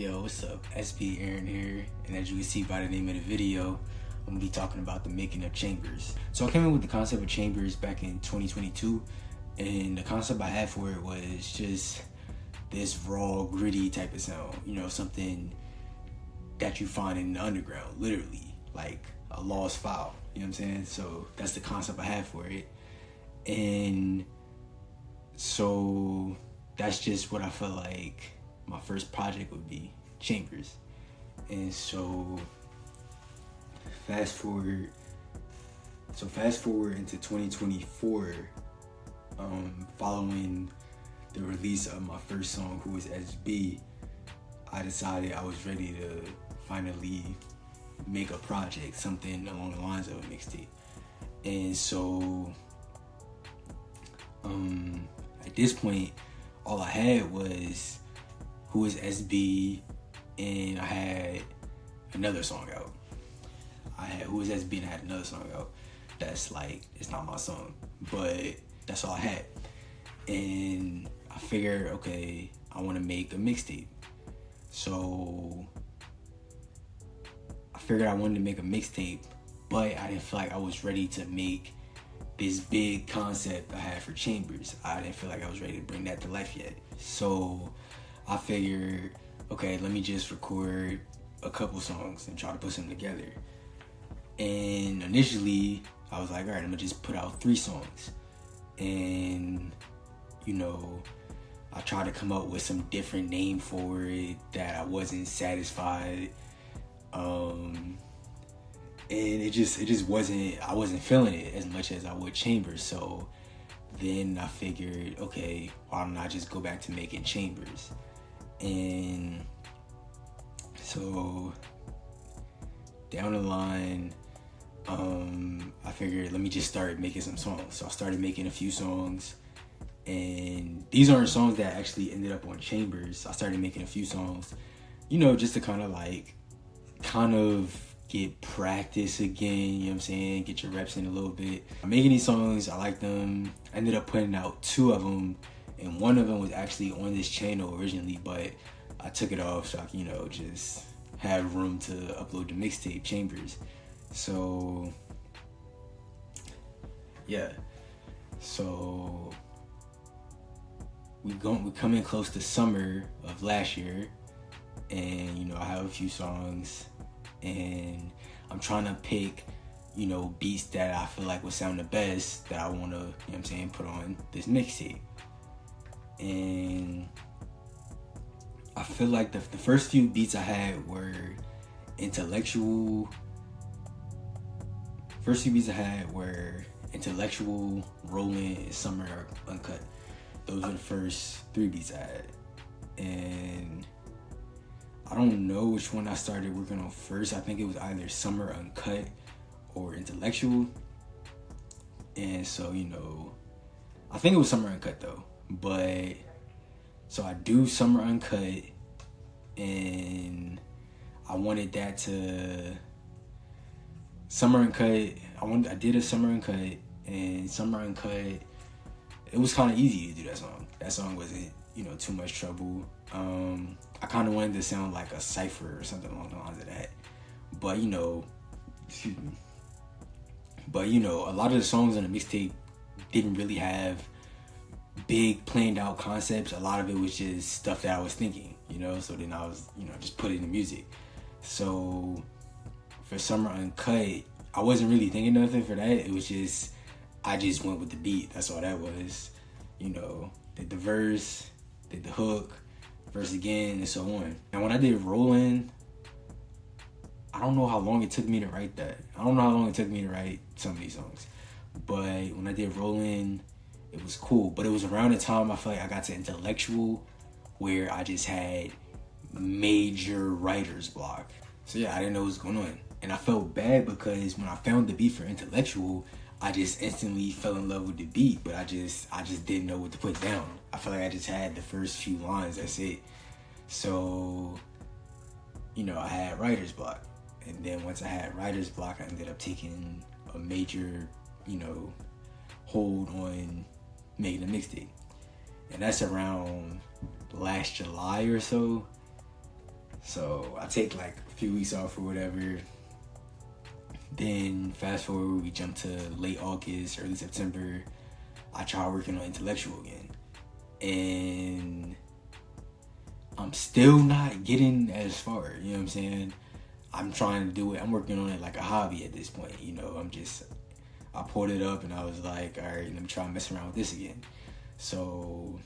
Yo, what's up? SB Aaron here, and as you can see by the name of the video, I'm gonna be talking about the making of Chambers. So I came in with the concept of Chambers back in 2022, and the concept I had for it was just this raw, gritty type of sound. You know, something that you find in the underground, literally, like a lost file. You know what I'm saying? So that's the concept I had for it, and so that's just what I felt like my first project would be, Chambers. And so fast forward into 2024, following the release of my first song, Who Is SB, I decided I was ready to finally make a project, something along the lines of a mixtape. And so at this point, all I had was Who Is SB, and I had another song out. I had Who Is SB and I had another song out. That's like, it's not my song, but that's all I had. And I figured, okay, I want to make a mixtape. So I figured I wanted to make a mixtape, but I didn't feel like I was ready to make this big concept I had for Chambers. I didn't feel like I was ready to bring that to life yet. So I figured, okay, let me just record a couple songs and try to put something together. And initially, I was like, all right, I'm gonna just put out 3 songs. And, you know, I tried to come up with some different name for it that I wasn't satisfied. And it just wasn't, I wasn't feeling it as much as I would Chambers. So then I figured, okay, why don't I just go back to making Chambers? And so down the line, I figured, let me just start making some songs. So I started making a few songs, and these aren't songs that actually ended up on Chambers. I started making a few songs, you know, just to kind of get practice again, you know what I'm saying? Get your reps in a little bit. I'm making these songs, I like them. I ended up putting out 2 of them, and one of them was actually on this channel originally, but I took it off so I can, you know, just have room to upload the mixtape, Chambers. So, yeah. So, we coming close to summer of last year, and, you know, I have a few songs, and I'm trying to pick, you know, beats that I feel like would sound the best that I want to, you know what I'm saying, put on this mixtape. And I feel like the first few beats I had were intellectual. Rolling, and Summer Uncut. Those are the first 3 beats I had. And I don't know which one I started working on first. I think it was either Summer Uncut or Intellectual. And so, you know, I think it was Summer Uncut though. But so I do Summer Uncut, and I wanted that to I did a Summer Uncut, and Summer Uncut, it was kind of easy to do that song. That song wasn't, you know, too much trouble. I kind of wanted to sound like a cypher or something along the lines of that. But, you know, a lot of the songs on the mixtape didn't really have big planned out concepts. A lot of it was just stuff that I was thinking, you know, so then I was, you know, just put it in the music. So for Summer Uncut, I wasn't really thinking nothing for that. It was just, I just went with the beat. That's all that was. You know, did the verse, did the hook, verse again, and so on. And when I did Rollin', I don't know how long it took me to write that. I don't know how long it took me to write some of these songs. But when I did Rollin', it was cool. But it was around the time I feel like I got to Intellectual, where I just had major writer's block. So yeah, I didn't know what was going on. And I felt bad because when I found the beat for Intellectual, I just instantly fell in love with the beat, but I just didn't know what to put down. I feel like I just had the first few lines, that's it. So, you know, I had writer's block. And then once I had writer's block, I ended up taking a major, you know, hold on making a mixtape. And that's around last July or so. So I take like a few weeks off or whatever. Then fast forward, we jump to late August, early September. I try working on Intellectual again. And I'm still not getting as far, you know what I'm saying? I'm trying to do it. I'm working on it like a hobby at this point, you know. I pulled it up and I was like, all right, let me try and mess around with this again. So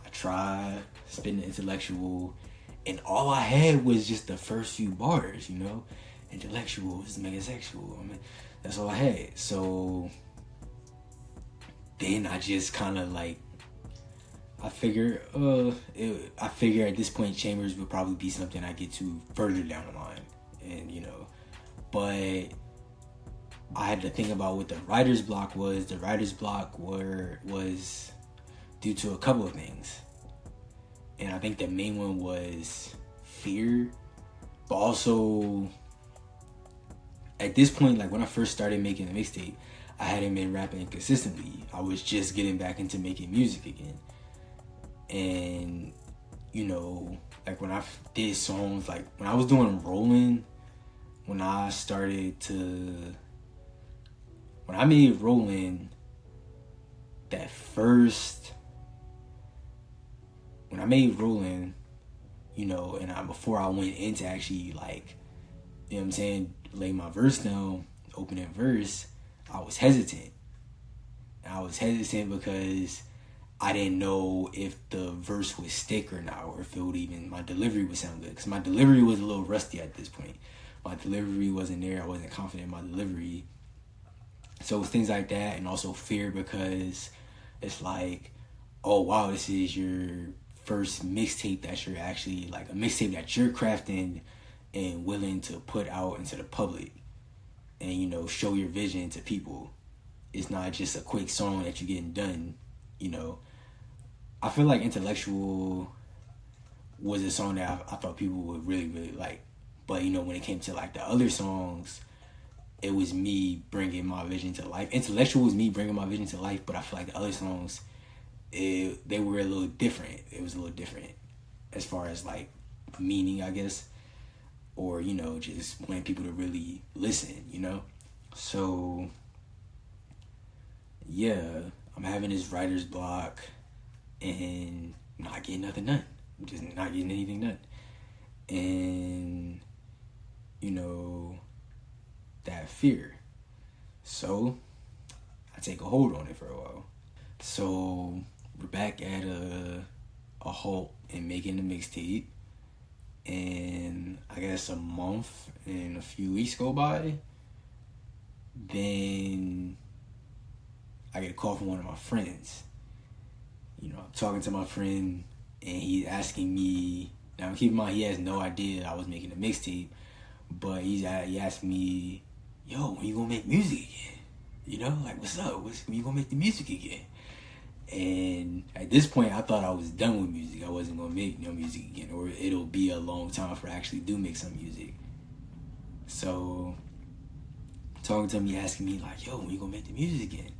I tried spitting Intellectual, and all I had was just the first few bars, you know. Intellectual is mega sexual. I mean, that's all I had. So then I just kind of like, I figure at this point Chambers would probably be something I get to further down the line, and you know, but I had to think about what the writer's block was. The writer's block was due to a couple of things, and I think the main one was fear, but also at this point, like when I first started making the mixtape, I hadn't been rapping consistently. I was just getting back into making music again. And, you know, like when I did songs, like when I was doing Rollin', when I made Rollin', you know, and before I went into actually like, you know what I'm saying, lay my verse down, opening verse, I was hesitant. I was hesitant because I didn't know if the verse would stick or not, or if it would even, my delivery would sound good. Because my delivery was a little rusty at this point. My delivery wasn't there. I wasn't confident in my delivery. So it was things like that, and also fear because it's like, oh wow, this is your first mixtape that you're actually, like a mixtape that you're crafting and willing to put out into the public and, you know, show your vision to people. It's not just a quick song that you're getting done, you know. I feel like Intellectual was a song that I thought people would really, really like. But, you know, when it came to, like, the other songs, it was me bringing my vision to life. Intellectual was me bringing my vision to life, but I feel like the other songs, they were a little different. It was a little different as far as, like, meaning, I guess. Or, you know, just wanting people to really listen, you know? So, yeah, I'm having this writer's block and not getting nothing done. Just not getting anything done. And, you know, that fear. So, I take a hold on it for a while. So, we're back at a halt in making the mixtape. And I guess a month and a few weeks go by. Then I get a call from one of my friends. You know, I'm talking to my friend and he's asking me. Now, keep in mind, he has no idea I was making a mixtape. But he asked me, yo, when you gonna make music again? You know, like, what's up? When you gonna make the music again? And at this point, I thought I was done with music. I wasn't going to make no music again, or it'll be a long time for I actually do make some music. So, talking to him, he asking me, like, yo, when you going to make the music again?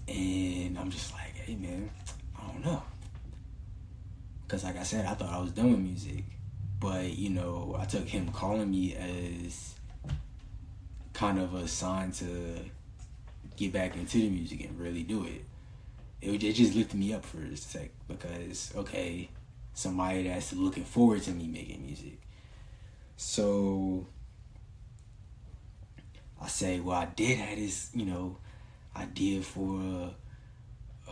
And I'm just like, hey, man, I don't know. Because like I said, I thought I was done with music. But, you know, I took him calling me as kind of a sign to get back into the music and really do it. It just lifted me up for a sec because, okay, somebody that's looking forward to me making music. So I say, well, I did have this, you know, idea for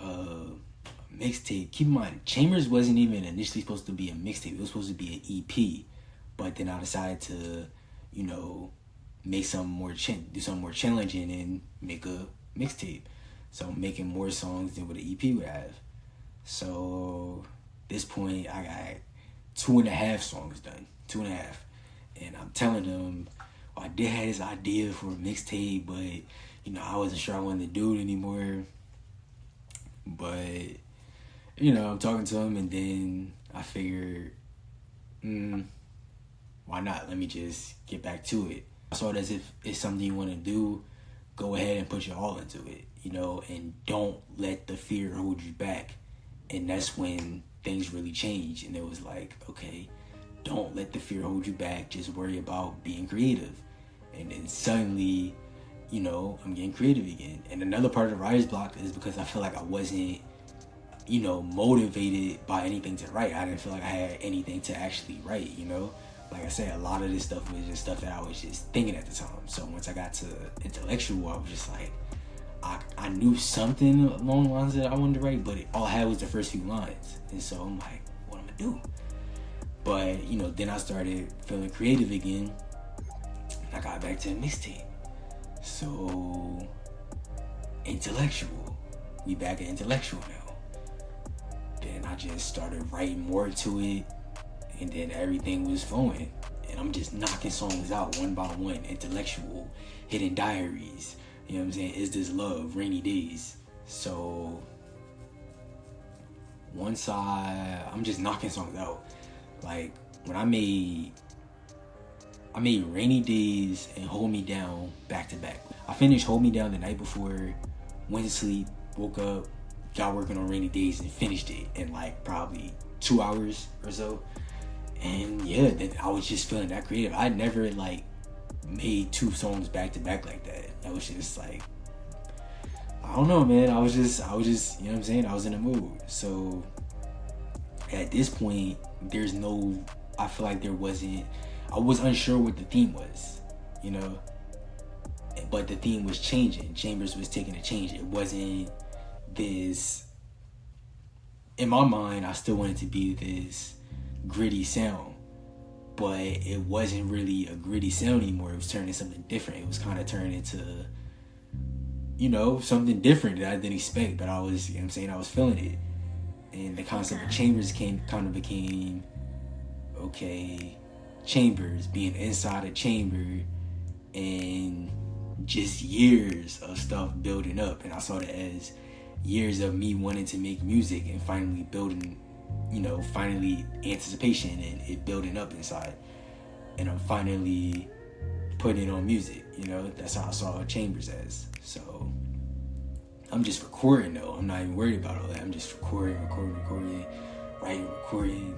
a mixtape. Keep in mind, Chambers wasn't even initially supposed to be a mixtape. It was supposed to be an EP. But then I decided to, you know, make something more do something more challenging and make a mixtape. So I'm making more songs than what an EP would have. So at this point, I got 2.5 songs done. 2.5. And I'm telling them, I did have this idea for a mixtape, but, you know, I wasn't sure I wanted to do it anymore. But, you know, I'm talking to him, and then I figured, why not? Let me just get back to it. I saw it as if it's something you want to do, go ahead and put your all into it, you know, and don't let the fear hold you back. And that's when things really changed. And it was like, okay, don't let the fear hold you back. Just worry about being creative. And then suddenly, you know, I'm getting creative again. And another part of the writer's block is because I feel like I wasn't, you know, motivated by anything to write. I didn't feel like I had anything to actually write, you know. Like I said, a lot of this stuff was just stuff that I was just thinking at the time. So once I got to intellectual, I was just like, I knew something along the lines that I wanted to write, but all I had was the first few lines. And so I'm like, what am I gonna do? But, you know, then I started feeling creative again. And I got back to the mixtape. So, intellectual. We back at intellectual now. Then I just started writing more to it. And then everything was flowing. And I'm just knocking songs out one by one. Intellectual, Hidden Diaries. You know what I'm saying? Is This Love? Rainy Days. So, once I'm just knocking songs out. Like, when I made Rainy Days and Hold Me Down back to back. I finished Hold Me Down the night before, went to sleep, woke up, got working on Rainy Days, and finished it in like probably 2 hours or so. And yeah, then I was just feeling that creative. I never like made 2 songs back to back like that. That was just like, I don't know, man. I was just, you know what I'm saying? I was in a mood. So at this point, I feel like I was unsure what the theme was, you know? But the theme was changing. Chambers was taking a change. It wasn't this, in my mind, I still wanted to be this gritty sound, but it wasn't really a gritty sound anymore. It was turning something different. It was kind of turning into, you know, something different that I didn't expect, but I was, you know what I'm saying, I was feeling it. And the concept of Chambers became, okay, Chambers, being inside a chamber, and just years of stuff building up. And I saw that as years of me wanting to make music and finally building, you know, finally anticipation and it building up inside. And I'm finally putting it on music, you know. That's how I saw Chambers as. So I'm just recording though. I'm not even worried about all that. I'm just recording, writing, recording,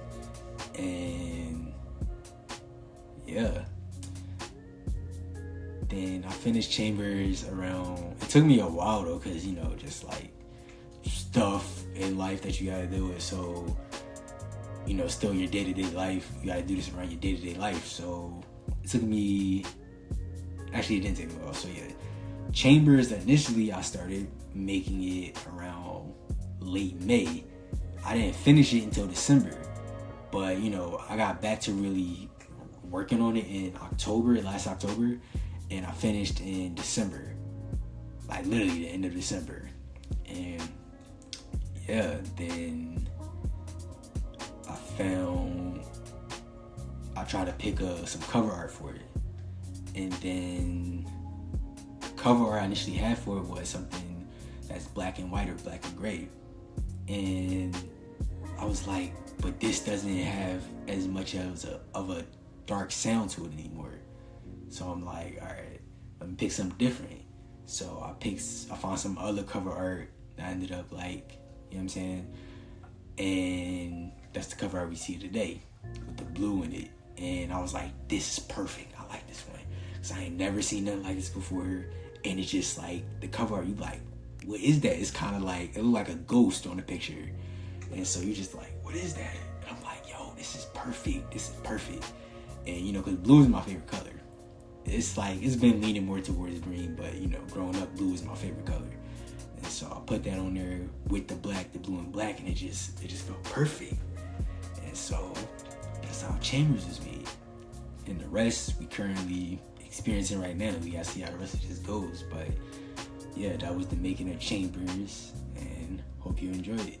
and yeah. Then I finished Chambers around, it took me a while though, cause you know, just like stuff in life that you gotta deal with. So, you know, still your day-to-day life, you gotta do this around your day-to-day life. So it took me, actually it didn't take me a while. So yeah, Chambers, initially I started making it around late May. I didn't finish it until December, but you know, I got back to really working on it in last October, and I finished in December, like literally the end of December. And yeah, then I tried to pick some cover art for it, and then cover art I initially had for it was something that's black and white or black and gray, and I was like, but this doesn't have as much of a dark sound to it anymore. So I'm like, all right, let me pick something different. So I found some other cover art that I ended up like, you know what I'm saying? And that's the cover art we see today with the blue in it. And I was like, this is perfect. I like this one. Cause I ain't never seen nothing like this before. And it's just like, the cover art, you like, what is that? It's kind of like, it looked like a ghost on the picture. And so you're just like, what is that? And I'm like, yo, this is perfect. This is perfect. And you know, cause blue is my favorite color. It's like, it's been leaning more towards green, but you know, growing up, blue is my favorite color. And so I put that on there with the blue and black, and it just felt perfect. And so that's how Chambers was made. And the rest we currently experiencing right now. We gotta see how the rest of this goes. But yeah, that was the making of Chambers, and hope you enjoyed it.